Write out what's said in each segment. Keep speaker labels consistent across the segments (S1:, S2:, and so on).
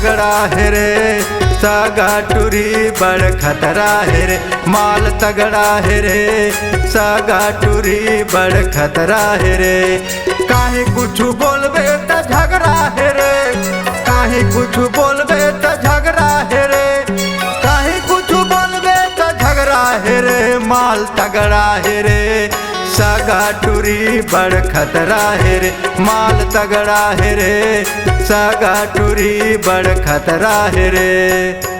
S1: तगड़ा है रे, सागा टूरी बड़ खतरा है रे, माल तगड़ा है रे, सागा टूरी बड़ खतरा है रे। काहे कुछ बोलबे त झगड़ा है रे, काहे कुछ बोलबे त झगड़ा है रे, काहे कुछ बोलबे त झगड़ा है रे, माल तगड़ा है रे, सागा टूरी बड़ खतरा है रे, माल तगड़ा है रे, सागा टूरी बड़ खतरा है रे।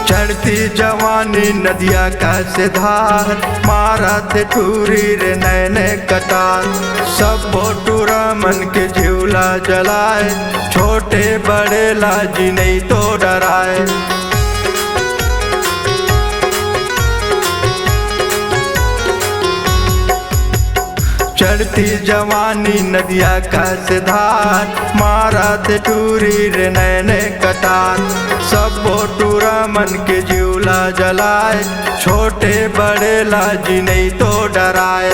S1: चढ़ती जवानी नदिया का से धार, मारा थे टूरी रे नैने कतार, सब टूरा मन के झूला जलाए, छोटे बड़े लाजी नहीं तो डराए। चढ़ती जवानी नदिया का से धार, मारा थे टूरी रे नैने कतार, सब टूरा मन के झूला जलाए, छोटे बड़े लाजी नहीं तो डराए।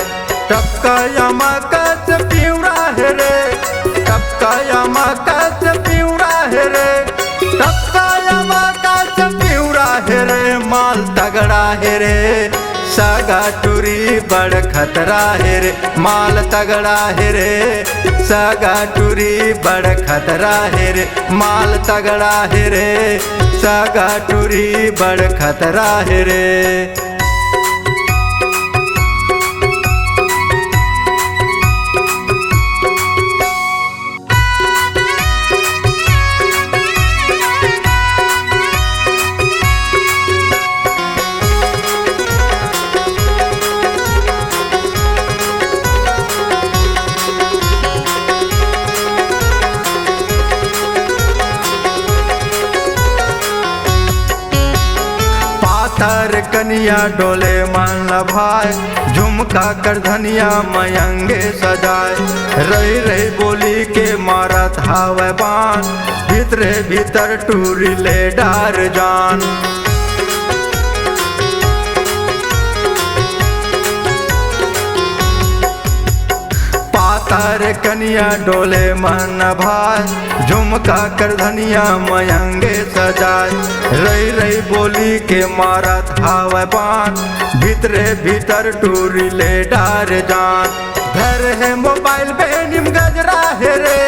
S1: टपका यमा कस पिउरा है रे, टपका यमा कस पिउरा है रे, टपका यमा कस पिउरा है रे, माल तगड़ा है रे, सागा टूरी बड़ खतरा है रे, माल तगड़ा है रे, सागा टूरी बड़ खतरा है रे, माल तगड़ा है रे, सागा टूरी बड़ खतरा है रे। तार कनिया डोले मान भाई, झुमका कर धनिया मयंगे सजाए, रही रही बोली के मारत हावे बान, भीतरे भीतर टूरी ले डार जान। तार कनिया डोले मन भाई, झुमका कर धनिया मयंगे सजाए, रही रही बोली के मारत हावे बान, भीतरे भीतर टूरी ले डार जान। घर है मोबाइल पे निम गजरा है रे,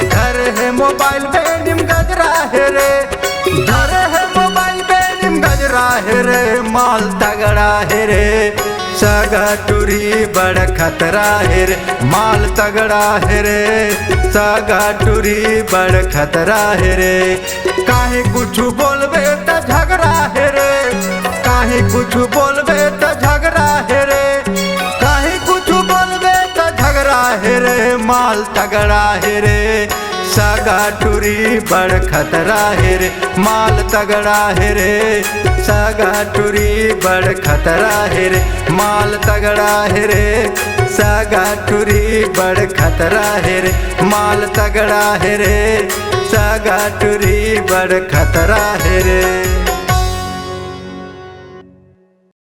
S1: घर है मोबाइल पे निम गजरा है रे, घर है मोबाइल पे निम गजरा है रे, माल तगड़ा है रे, सागा टूरी बड़ खतरा है रे, माल तगड़ा है रे, सागा टूरी बड़ खतरा है रे। काहे कुछ बोलबे त झगड़ा है रे, काहे कुछ बोलबे त झगड़ा है रे, काहे कुछ बोलबे त झगड़ा है रे, माल तगड़ा है रे, सागा टूरी बड़ खतरा है रे, माल तगड़ा है रे, सागा टूरी बड़ खतरा है रे, माल तगड़ा है रे, सागा टूरी बड़ खतरा है रे, माल तगड़ा है रे, सागा टूरी बड़ खतरा है रे।